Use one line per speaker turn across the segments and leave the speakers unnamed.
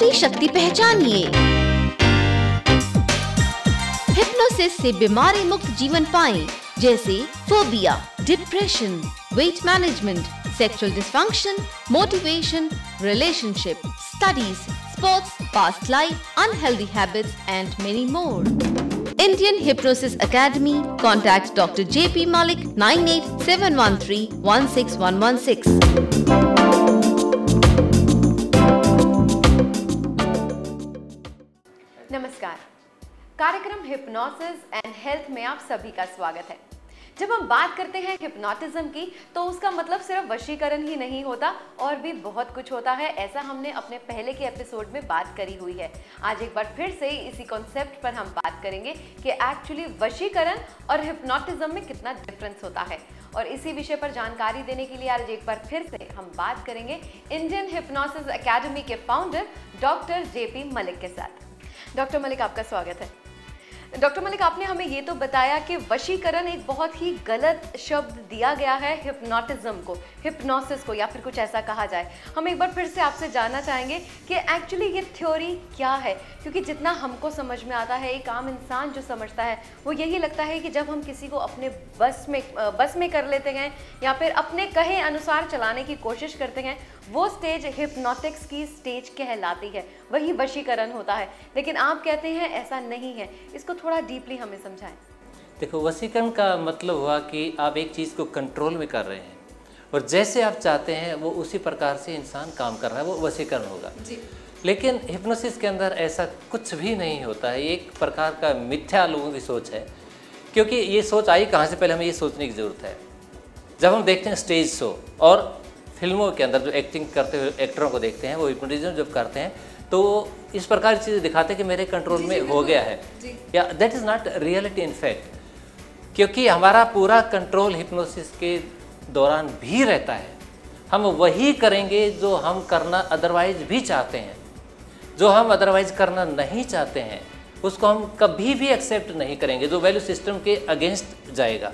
अपनी शक्ति पहचानिए। हिप्नोसिस से बीमारी मुक्त जीवन पाएं, जैसे phobia, depression, weight management, sexual dysfunction, motivation, relationship, studies, sports, past life, unhealthy habits and many more. Indian Hypnosis Academy. Contact Dr. J.P. Malik 9871316116.
नमस्कार, कार्यक्रम हिप्नोसिस एंड हेल्थ में आप सभी का स्वागत है। जब हम बात करते हैं हिप्नोटिज्म की तो उसका मतलब सिर्फ वशीकरण ही नहीं होता और भी बहुत कुछ होता है। ऐसा हमने अपने पहले के एपिसोड में बात करी हुई है। आज एक बार फिर से इसी कॉन्सेप्ट पर हम बात करेंगे कि एक्चुअली वशीकरण और हिप्नोटिज्म में कितना डिफरेंस होता है। और इसी विषय पर जानकारी देने के लिए आज एक बार फिर से हम बात करेंगे इंडियन हिप्नोसिस एकेडमी के फाउंडर डॉक्टर जेपी मलिक के साथ। डॉक्टर मलिक, आपका स्वागत है। डॉक्टर मलिक, आपने हमें ये तो बताया कि वशीकरण एक बहुत ही गलत शब्द दिया गया है हिप्नोटिज्म को, हिप्नोसिस को, या फिर कुछ ऐसा कहा जाए। हम एक बार फिर से आपसे जानना चाहेंगे कि एक्चुअली ये थ्योरी क्या है, क्योंकि जितना हमको समझ में आता है, एक आम इंसान जो समझता है वो यही लगता है कि जब हम किसी को अपने बस में कर लेते हैं या फिर अपने कहे अनुसार चलाने की कोशिश करते हैं, वो स्टेज हिप्नोटिक्स की स्टेज कहलाती है, वही वशीकरण होता है। लेकिन आप कहते हैं ऐसा नहीं है। इसको थोड़ा डीपली हमें समझाएं।
देखो, वशीकरण का मतलब हुआ कि आप एक चीज़ को कंट्रोल में कर रहे हैं और जैसे आप चाहते हैं वो उसी प्रकार से इंसान काम कर रहा है, वो वशीकरण होगा जी। लेकिन हिप्नोसिस के अंदर ऐसा कुछ भी नहीं होता है। ये एक प्रकार का मिथ्या लोगों की सोच है, क्योंकि ये सोच आई कहाँ से, पहले हमें ये सोचने की ज़रूरत है। जब हम देखते हैं स्टेज शो और फिल्मों के अंदर जो एक्टिंग करते हुए एक्टरों को देखते हैं, वो हिप्नोटिज्म जब करते हैं तो इस प्रकार की चीज़ें दिखाते हैं कि मेरे कंट्रोल में हो गया है, या that is not reality in fact, क्योंकि हमारा पूरा कंट्रोल हिप्नोसिस के दौरान भी रहता है। हम वही करेंगे जो हम करना अदरवाइज भी चाहते हैं। जो हम अदरवाइज करना नहीं चाहते हैं उसको हम कभी भी एक्सेप्ट नहीं करेंगे, जो वैल्यू सिस्टम के अगेंस्ट जाएगा।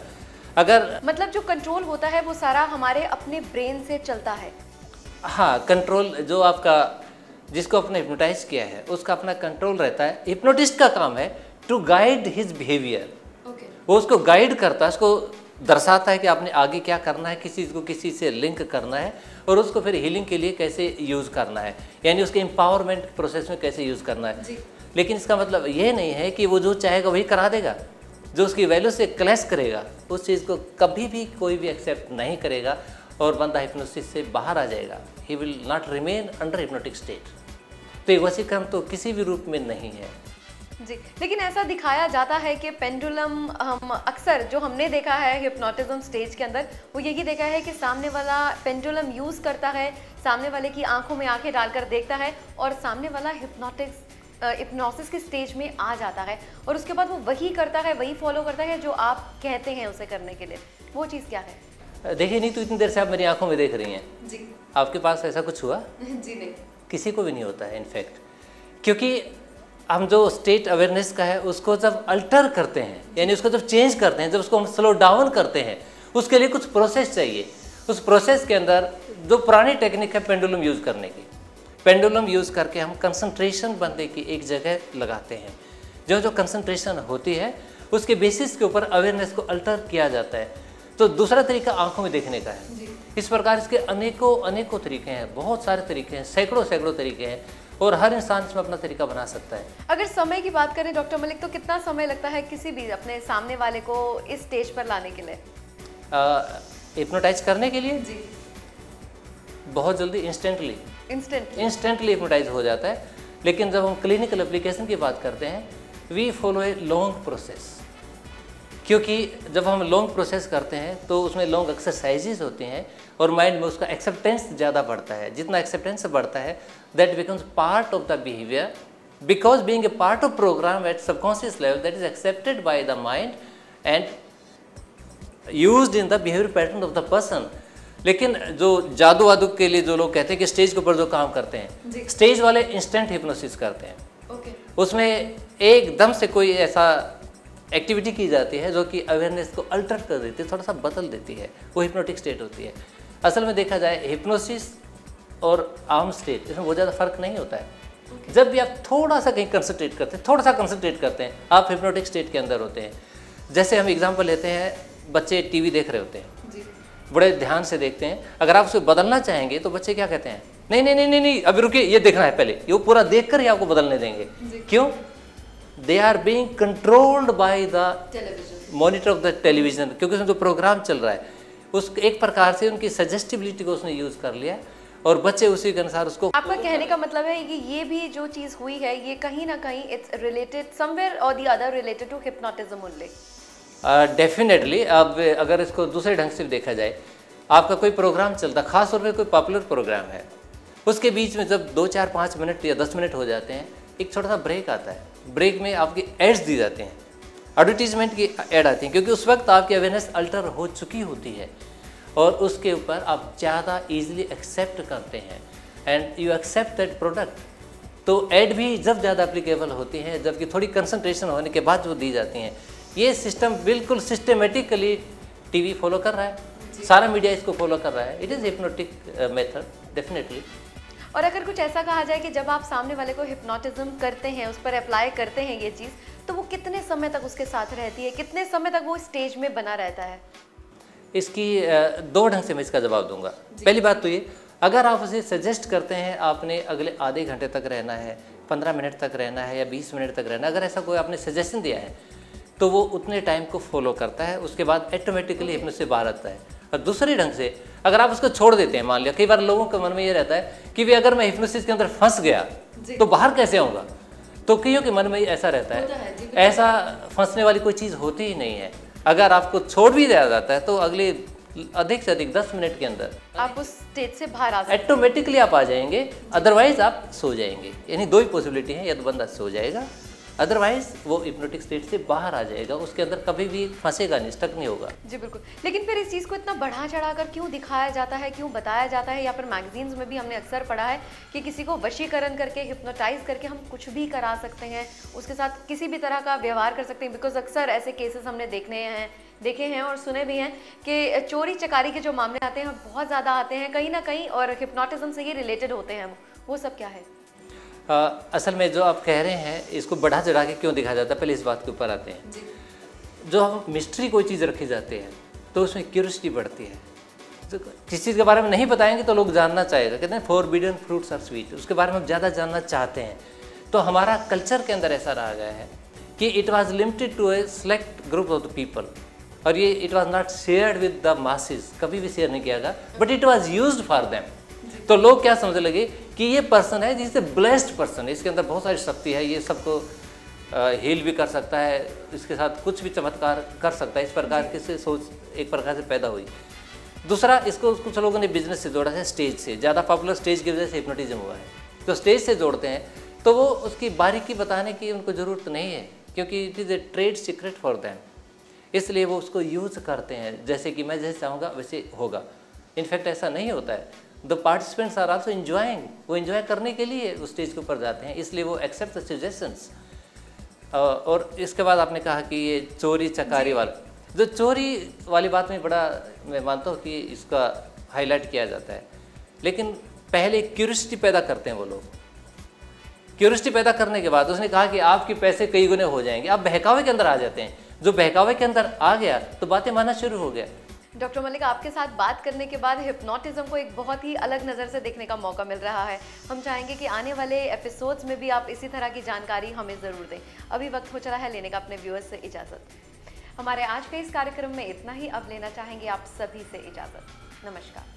अगर
मतलब जो कंट्रोल होता है वो सारा हमारे अपने ब्रेन से चलता है।
हाँ, कंट्रोल जो आपका, जिसको आपने हिप्नोटाइज किया है उसका अपना कंट्रोल रहता है। हिप्नोटिस्ट का काम है टू गाइड हिज बिहेवियर। वो उसको गाइड करता है, उसको दर्शाता है कि आपने आगे क्या करना है, किसी चीज़ को किसी से लिंक करना है और उसको फिर हीलिंग के लिए कैसे यूज़ करना है, यानी उसके एम्पावरमेंट प्रोसेस में कैसे यूज़ करना है। लेकिन इसका मतलब ये नहीं है कि वो जो चाहेगा वही करा देगा। जो उसकी वैल्यू से क्लैश करेगा उस चीज़ को कभी भी कोई भी एक्सेप्ट नहीं करेगा और बंदा हिप्नोसिस से बाहर आ जाएगा। He will not remain under hypnotic state. तो ये वशीकरण तो किसी भी रूप में नहीं है
जी। लेकिन ऐसा दिखाया जाता है कि पेंडुलम, हम अक्सर जो हमने देखा है हिप्नोटिज्म स्टेज के अंदर, वो यही देखा है कि सामने वाला पेंडुलम यूज़ करता है, सामने वाले की आंखों में आंखें डालकर देखता है और सामने वाला हिप्नोसिस की स्टेज में आ जाता है और उसके बाद वो वही करता है, वही फॉलो करता है जो आप कहते हैं उसे करने के लिए। वो चीज़ क्या है?
देखिए, नहीं तो इतनी देर से आप मेरी आंखों में देख रही हैं
जी।
आपके पास ऐसा कुछ हुआ?
जी नहीं,
किसी को भी नहीं होता है इनफैक्ट, क्योंकि हम जो स्टेट अवेयरनेस का है उसको जब अल्टर करते हैं, यानी उसको जब चेंज करते हैं, जब उसको हम स्लो डाउन करते हैं, उसके लिए कुछ प्रोसेस चाहिए। उस प्रोसेस के अंदर जो पुरानी टेक्निक है पेंडुलम यूज़ करने की, पेंडुलम यूज़ करके हम कंसंट्रेशन बंदे की एक जगह लगाते हैं। जो जो कंसंट्रेशन होती है उसके बेसिस के ऊपर अवेयरनेस को अल्टर किया जाता है। तो दूसरा तरीका आंखों में देखने का है। इस प्रकार इसके अनेकों तरीके हैं, बहुत सारे तरीके हैं, सैकड़ों तरीके हैं और हर इंसान इसमें अपना तरीका बना सकता है।
अगर समय की बात करें डॉक्टर मलिक, तो कितना समय लगता है किसी भी अपने सामने वाले को इस स्टेज पर लाने के लिए,
हिप्नोटाइज करने के लिए?
जी।
बहुत जल्दी, इंस्टेंटली हिप्नोटाइज हो जाता है। लेकिन जब हम क्लिनिकल एप्लीकेशन की बात करते हैं, we follow a long process, क्योंकि जब हम लॉन्ग प्रोसेस करते हैं तो उसमें लॉन्ग एक्सरसाइजेज होते हैं और माइंड में उसका एक्सेप्टेंस ज़्यादा बढ़ता है। जितना एक्सेप्टेंस बढ़ता है, that becomes part of the behaviour, because being a part of programme at subconscious level, that is accepted by the mind and used in the behaviour pattern of the person. लेकिन जो जादू वादू के लिए जो लोग कहते हैं कि स्टेज के ऊपर जो काम करते हैं, स्टेज वाले इंस्टेंट हिप्नोसिस करते हैं। उसमें एकदम से कोई ऐसा एक्टिविटी की जाती है जो कि अवेयरनेस को अल्टर कर देती है, थोड़ा सा बदल देती है, वो हिप्नोटिक स्टेट होती है। असल में देखा जाए हिप्नोसिस और आम स्टेट, इसमें बहुत ज़्यादा फर्क नहीं होता है। जब भी आप थोड़ा सा कहीं कंसंट्रेट करते हैं, थोड़ा सा कंसंट्रेट करते हैं, आप हिप्नोटिक स्टेट के अंदर होते हैं। जैसे हम एग्जांपल लेते हैं, बच्चे टीवी देख रहे होते हैं
जी।
बड़े ध्यान से देखते हैं, अगर आप उसे बदलना चाहेंगे तो बच्चे क्या कहते हैं, नहीं नहीं नहीं नहीं नहीं अभी रुकिए, ये देखना है पहले, ये पूरा देख कर ही आपको बदलने देंगे। क्यों? They are being controlled by the monitor of the television, क्योंकि उसमें जो प्रोग्राम चल रहा है उस एक प्रकार से उनकी सजेस्टिबिलिटी को उसने यूज कर लिया और बच्चे उसी के अनुसार उसको।
आपका कहने का मतलब है कि ये भी जो चीज हुई है ये कहीं ना कहीं इट्स रिलेटेड समवेयर और the other related to hypnotism only.
Definitely. अब अगर इसको दूसरे ढंग से देखा जाए, आपका कोई प्रोग्राम चलता, खास तौर पे कोई पॉपुलर प्रोग्राम है, उसके बीच में जब 2, 4, 5 मिनट या 10 मिनट हो जाते हैं, एक छोटा सा ब्रेक आता है। ब्रेक में आपकी एड्स दी जाते हैं, एडवर्टीजमेंट की एड आती हैं, क्योंकि उस वक्त आपकी अवेयरनेस अल्टर हो चुकी होती है और उसके ऊपर आप ज़्यादा ईजिली एक्सेप्ट करते हैं and you accept that product. तो ऐड भी जब ज़्यादा एप्लीकेबल होती हैं, जबकि थोड़ी कंसंट्रेशन होने के बाद वो दी जाती हैं। ये सिस्टम बिल्कुल सिस्टमेटिकली टीवी फॉलो कर रहा है, सारा मीडिया इसको फॉलो कर रहा है। It is hypnotic method definitely.
और अगर कुछ ऐसा कहा जाए कि जब आप सामने वाले को हिप्नोटिज्म करते हैं, उस पर अप्लाई करते हैं ये चीज़, तो वो कितने समय तक उसके साथ रहती है, कितने समय तक वो स्टेज में बना रहता है?
इसकी 2 ढंग से मैं इसका जवाब दूंगा। पहली बात तो ये, अगर आप उसे सजेस्ट करते हैं आपने अगले आधे घंटे तक रहना है, 15 मिनट तक रहना है या 20 मिनट तक रहना है, अगर ऐसा कोई आपने सजेशन दिया है तो वो उतने टाइम को फॉलो करता है, उसके बाद ऑटोमेटिकली हिप्नोसिस से बाहर आता है। और दूसरे ढंग से अगर आप उसको छोड़ देते हैं, मान लिया कई बार लोगों के मन में ये रहता है कि वे अगर मैं हिप्नोसिस के अंदर फंस गया तो बाहर कैसे आऊँगा, तो कईयों के मन में ऐसा रहता है। ऐसा फंसने वाली कोई चीज़ होती ही नहीं है। अगर आपको छोड़ भी दिया जाता है तो अगले अधिक से अधिक 10 मिनट के अंदर
आप उस स्टेज से बाहर आ सकते हैं,
ऑटोमेटिकली आप आ जाएंगे, अदरवाइज आप सो जाएंगे। यानी 2 ही पॉसिबिलिटी है, या तो बंदा सो जाएगा, अदरवाइज वो हिप्नोटिक स्टेट से बाहर आ जाएगा, उसके अंदर कभी भी फंसेगा नहीं, स्टक नहीं होगा।
जी बिल्कुल। लेकिन फिर इस चीज़ को इतना बढ़ा चढ़ा कर क्यों दिखाया जाता है, क्यों बताया जाता है, या फिर मैगजीन्स में भी हमने अक्सर पढ़ा है कि किसी को वशीकरण करके, हिप्नोटाइज करके हम कुछ भी करा सकते हैं, उसके साथ किसी भी तरह का व्यवहार कर सकते हैं। बिकॉज अक्सर ऐसे केसेस हमने देखे हैं और सुने भी हैं कि चोरी चकारी के जो मामले आते हैं बहुत ज़्यादा आते हैं कहीं ना कहीं, और हिप्नोटिज्म से ये रिलेटेड होते हैं। वो सब क्या है?
असल में जो आप कह रहे हैं इसको बढ़ा चढ़ा के क्यों दिखाया जाता है, पहले इस बात के ऊपर आते हैं। जो हम मिस्ट्री कोई चीज़ रखी जाती है तो उसमें क्यूरियोसिटी बढ़ती है। तो किसी चीज़ के बारे में नहीं बताएंगे तो लोग जानना चाहेगा, कहते हैं फॉरबिडन फ्रूट्स आर स्वीट, उसके बारे में हम ज़्यादा जानना चाहते हैं। तो हमारा कल्चर के अंदर ऐसा रहा गया है कि it was limited to a select group of the people, और ये it was not shared with the masses, कभी भी शेयर नहीं किया गया, but it was used for them. तो लोग क्या समझने लगे कि ये पर्सन है जिससे ब्लेस्ड पर्सन है, इसके अंदर बहुत सारी शक्ति है, ये सबको हील भी कर सकता है, इसके साथ कुछ भी चमत्कार कर सकता है। इस प्रकार की से सोच एक प्रकार से पैदा हुई। दूसरा, इसको कुछ लोगों ने बिजनेस से जोड़ा है, स्टेज से, ज़्यादा पॉपुलर स्टेज की वजह से हिप्नोटिज्म हुआ है। तो स्टेज से जोड़ते हैं तो वो उसकी बारीकी बताने की उनको ज़रूरत नहीं है, क्योंकि it is a trade secret for them, इसलिए वो उसको यूज़ करते हैं। जैसे कि मैं जैसे चाहूँगा वैसे होगा। इनफैक्ट ऐसा नहीं होता है। The participants are also enjoying, वो इंजॉय करने के लिए उस स्टेज के ऊपर जाते हैं, इसलिए वो एक्सेप्ट द सजेशंस। और इसके बाद आपने कहा कि ये चोरी चकारी वाला, जो चोरी वाली बात में बड़ा मैं मानता हूँ कि इसका हाईलाइट किया जाता है, लेकिन पहले क्यूरियोसिटी पैदा करते हैं वो लोग। क्यूरियोसिटी पैदा करने के बाद उसने कहा कि आपके पैसे कई गुने हो जाएंगे, आप बहकावे के अंदर आ जाते हैं। जो बहकावे के अंदर आ गया तो बातें मानना शुरू हो गया।
डॉक्टर मलिक, आपके साथ बात करने के बाद हिप्नोटिज्म को एक बहुत ही अलग नज़र से देखने का मौका मिल रहा है। हम चाहेंगे कि आने वाले एपिसोड्स में भी आप इसी तरह की जानकारी हमें ज़रूर दें। अभी वक्त हो चला है लेने का अपने व्यूअर्स से इजाज़त। हमारे आज के इस कार्यक्रम में इतना ही। अब लेना चाहेंगे आप सभी से इजाज़त। नमस्कार।